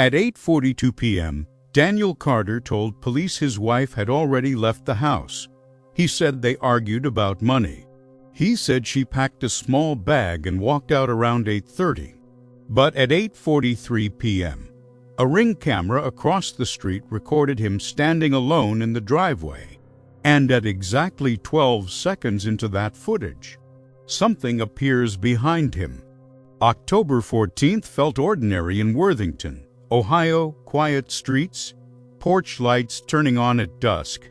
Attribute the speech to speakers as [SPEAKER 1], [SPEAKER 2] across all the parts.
[SPEAKER 1] At 8:42 p.m., Daniel Carter told police his wife had already left the house. He said they argued about money. He said she packed a small bag and walked out around 8:30. But at 8:43 p.m., a Ring camera across the street recorded him standing alone in the driveway. And at exactly 12 seconds into that footage, something appears behind him. October 14th felt ordinary in Worthington, Ohio. Quiet streets, porch lights turning on at dusk.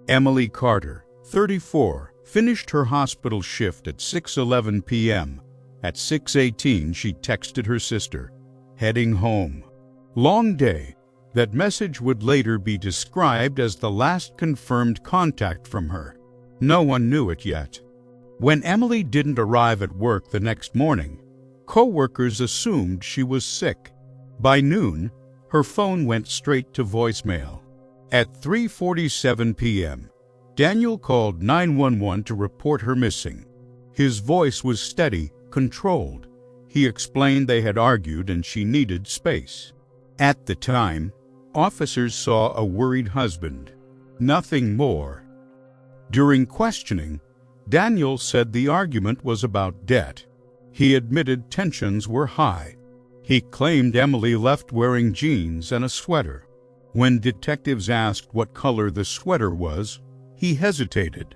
[SPEAKER 1] Emily Carter, 34, finished her hospital shift at 6:11 p.m. At 6:18, she texted her sister, heading home. Long day. That message would later be described as the last confirmed contact from her. No one knew it yet. When Emily didn't arrive at work the next morning, co-workers assumed she was sick. By noon, her phone went straight to voicemail. At 3:47 p.m., Daniel called 911 to report her missing. His voice was steady, controlled. He explained they had argued and she needed space. At the time, officers saw a worried husband. Nothing more. During questioning, Daniel said the argument was about debt. He admitted tensions were high. He claimed Emily left wearing jeans and a sweater. When detectives asked what color the sweater was, he hesitated.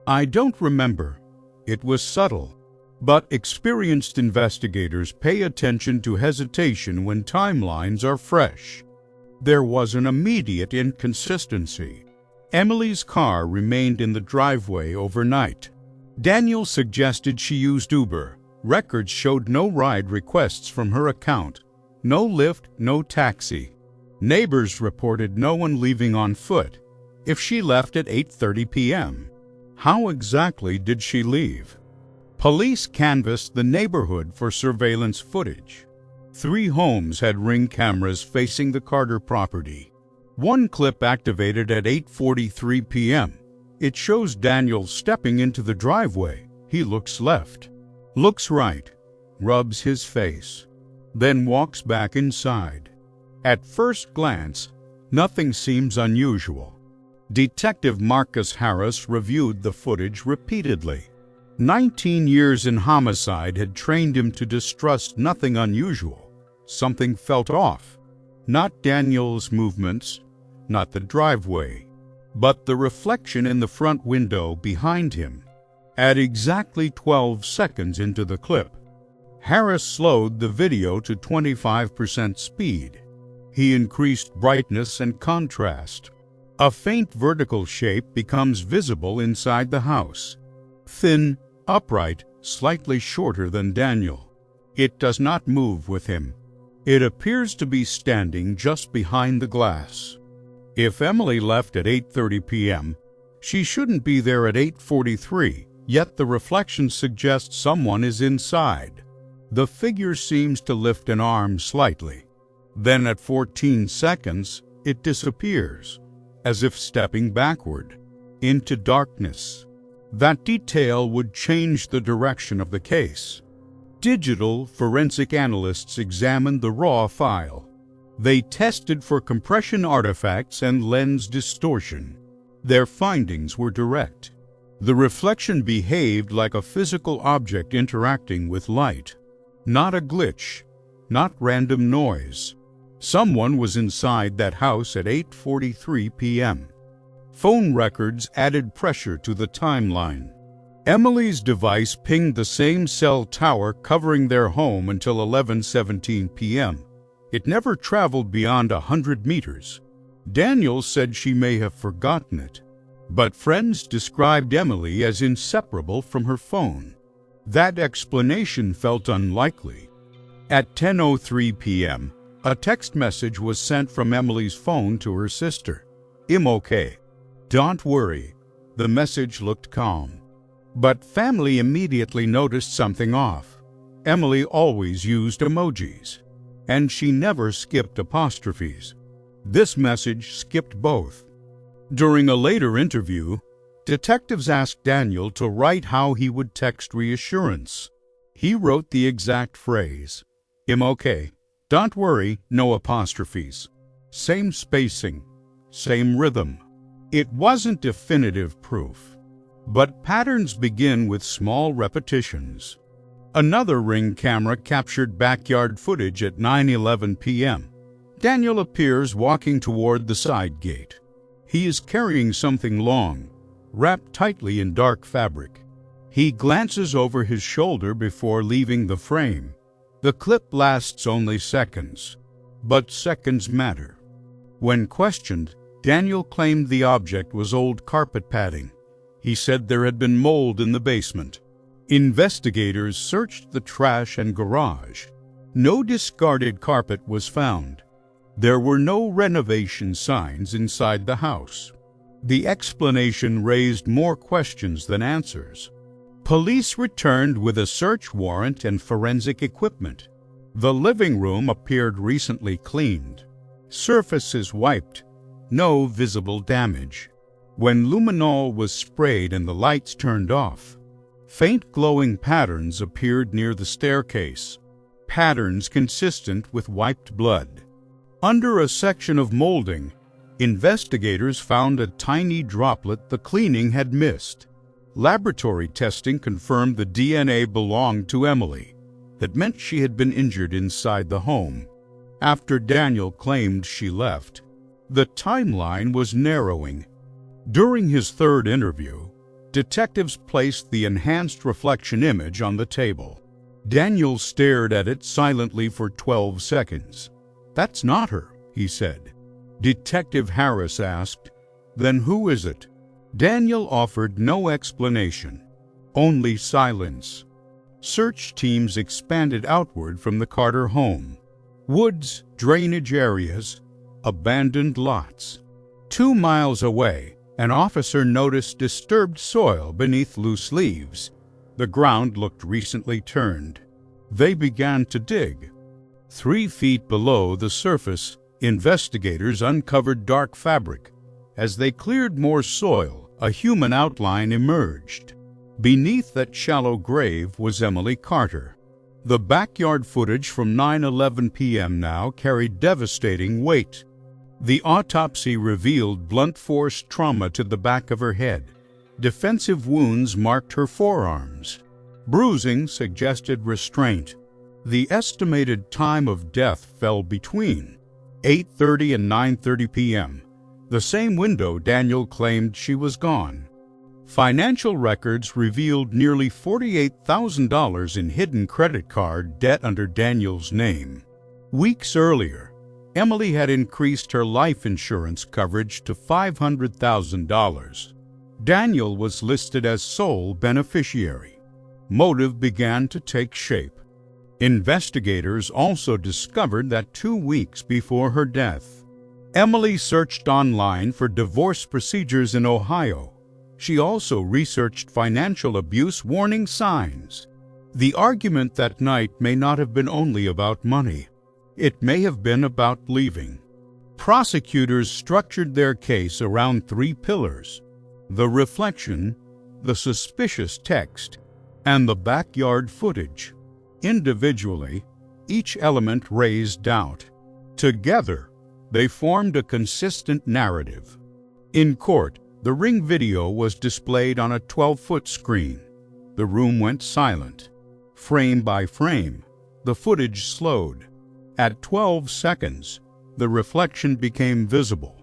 [SPEAKER 1] "I don't remember. It was subtle." But experienced investigators pay attention to hesitation when timelines are fresh. There was an immediate inconsistency. Emily's car remained in the driveway overnight. Daniel suggested she used Uber. Records showed no ride requests from her account. No Lyft, no taxi. Neighbors reported no one leaving on foot. If she left at 8:30 p.m., how exactly did she leave? Police canvassed the neighborhood for surveillance footage. 3 homes had Ring cameras facing the Carter property. One clip activated at 8:43 p.m. It shows Daniel stepping into the driveway. He looks left, looks right, rubs his face, then walks back inside. At first glance, nothing seems unusual. Detective Marcus Harris reviewed the footage repeatedly. 19 years in homicide had trained him to distrust nothing unusual. Something felt off. Not Daniel's movements, not the driveway, but the reflection in the front window behind him. At exactly 12 seconds into the clip, Harris slowed the video to 25% speed. He increased brightness and contrast. A faint vertical shape becomes visible inside the house. Thin, upright, slightly shorter than Daniel. It does not move with him. It appears to be standing just behind the glass. If Emily left at 8:30 p.m., she shouldn't be there at 8:43, yet the reflection suggests someone is inside. The figure seems to lift an arm slightly. Then at 14 seconds, it disappears, as if stepping backward, into darkness. That detail would change the direction of the case. Digital forensic analysts examined the raw file. They tested for compression artifacts and lens distortion. Their findings were direct. The reflection behaved like a physical object interacting with light. Not a glitch, not random noise. Someone was inside that house at 8:43 p.m. Phone records added pressure to the timeline. Emily's device pinged the same cell tower covering their home until 11:17 p.m. It never traveled beyond 100 meters. Daniel said she may have forgotten it, but friends described Emily as inseparable from her phone. That explanation felt unlikely. At 10:03 p.m., a text message was sent from Emily's phone to her sister. "I'm okay. Don't worry." The message looked calm. But family immediately noticed something off. Emily always used emojis, and she never skipped apostrophes. This message skipped both. During a later interview, detectives asked Daniel to write how he would text reassurance. He wrote the exact phrase, "I'm okay," Don't worry, no apostrophes. Same spacing, same rhythm. It wasn't definitive proof, but patterns begin with small repetitions. Another Ring camera captured backyard footage at 9:11 p.m. Daniel appears walking toward the side gate. He is carrying something long, wrapped tightly in dark fabric. He glances over his shoulder before leaving the frame. The clip lasts only seconds, but seconds matter. When questioned, Daniel claimed the object was old carpet padding. He said there had been mold in the basement. Investigators searched the trash and garage. No discarded carpet was found. There were no renovation signs inside the house. The explanation raised more questions than answers. Police returned with a search warrant and forensic equipment. The living room appeared recently cleaned. Surfaces wiped. No visible damage. When luminol was sprayed and the lights turned off, faint glowing patterns appeared near the staircase, patterns consistent with wiped blood. Under a section of molding, investigators found a tiny droplet the cleaning had missed. Laboratory testing confirmed the DNA belonged to Emily. That meant she had been injured inside the home. After Daniel claimed she left, the timeline was narrowing. During his third interview, detectives placed the enhanced reflection image on the table. Daniel stared at it silently for 12 seconds. "That's not her," he said. Detective Harris asked, "Then who is it?" Daniel offered no explanation, only silence. Search teams expanded outward from the Carter home. Woods, drainage areas, abandoned lots. 2 miles away, an officer noticed disturbed soil beneath loose leaves. The ground looked recently turned. They began to dig. 3 feet below the surface, investigators uncovered dark fabric. As they cleared more soil, a human outline emerged. Beneath that shallow grave was Emily Carter. The backyard footage from 9:11 p.m. now carried devastating weight. The autopsy revealed blunt force trauma to the back of her head. Defensive wounds marked her forearms. Bruising suggested restraint. The estimated time of death fell between 8:30 and 9:30 p.m., the same window Daniel claimed she was gone. Financial records revealed nearly $48,000 in hidden credit card debt under Daniel's name. Weeks earlier, Emily had increased her life insurance coverage to $500,000. Daniel was listed as sole beneficiary. Motive began to take shape. Investigators also discovered that 2 weeks before her death, Emily searched online for divorce procedures in Ohio. She also researched financial abuse warning signs. The argument that night may not have been only about money. It may have been about leaving. Prosecutors structured their case around 3 pillars: the reflection, the suspicious text, and the backyard footage. Individually, each element raised doubt. Together, they formed a consistent narrative. In court, the Ring video was displayed on a 12-foot screen. The room went silent. Frame by frame, the footage slowed. At 12 seconds, the reflection became visible.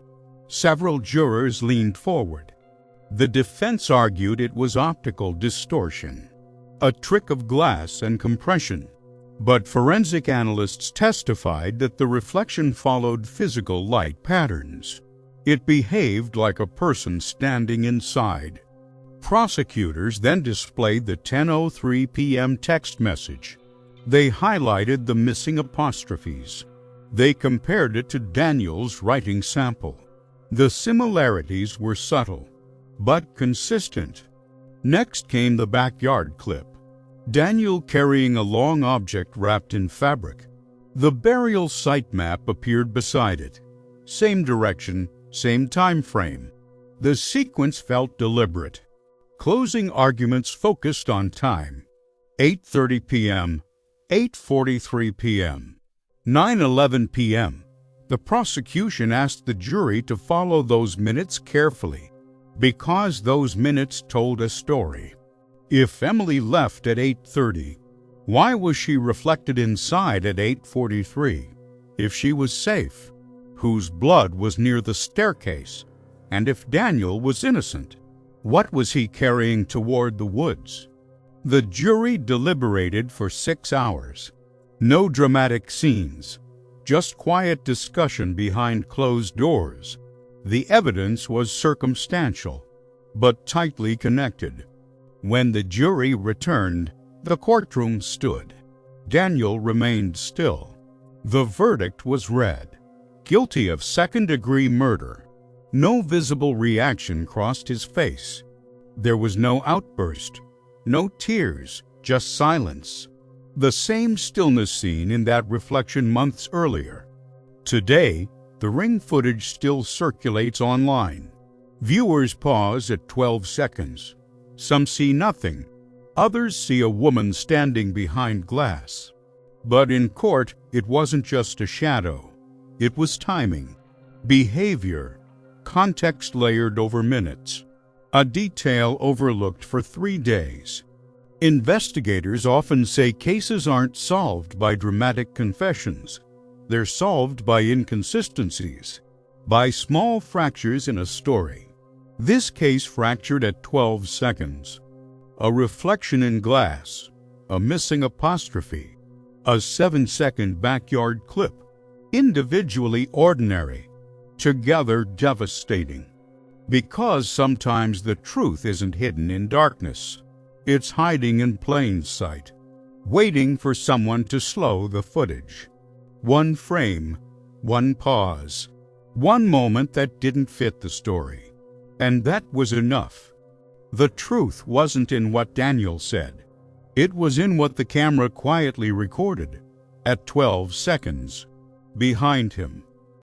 [SPEAKER 1] Several jurors leaned forward. The defense argued it was optical distortion, a trick of glass and compression. But forensic analysts testified that the reflection followed physical light patterns. It behaved like a person standing inside. Prosecutors then displayed the 10:03 p.m. text message. They highlighted the missing apostrophes. They compared it to Daniel's writing sample. The similarities were subtle, but consistent. Next came the backyard clip. Daniel carrying a long object wrapped in fabric. The burial site map appeared beside it. Same direction, same time frame. The sequence felt deliberate. Closing arguments focused on time. 8:30 p.m., 8:43 p.m. 9:11 p.m. The prosecution asked the jury to follow those minutes carefully, because those minutes told a story. If Emily left at 8:30, why was she reflected inside at 8:43? If she was safe, whose blood was near the staircase? And if Daniel was innocent, what was he carrying toward the woods? The jury deliberated for 6 hours. No dramatic scenes, just quiet discussion behind closed doors. The evidence was circumstantial, but tightly connected. When the jury returned, the courtroom stood. Daniel remained still. The verdict was read. Guilty of second-degree murder. No visible reaction crossed his face. There was no outburst, no tears, just silence. The same stillness seen in that reflection months earlier. Today, the ring footage still circulates online. Viewers pause at 12 seconds. Some see nothing. Others see a woman standing behind glass. But in court, it wasn't just a shadow. It was timing, behavior, context layered over minutes, a detail overlooked for 3 days. Investigators often say cases aren't solved by dramatic confessions. They're solved by inconsistencies, by small fractures in a story. This case fractured at 12 seconds. A reflection in glass, a missing apostrophe, a 7-second backyard clip. Individually ordinary, together devastating. Because sometimes the truth isn't hidden in darkness. It's hiding in plain sight, waiting for someone to slow the footage. One frame, one pause, one moment that didn't fit the story. And that was enough. The truth wasn't in what Daniel said. It was in what the camera quietly recorded at 12 seconds behind him.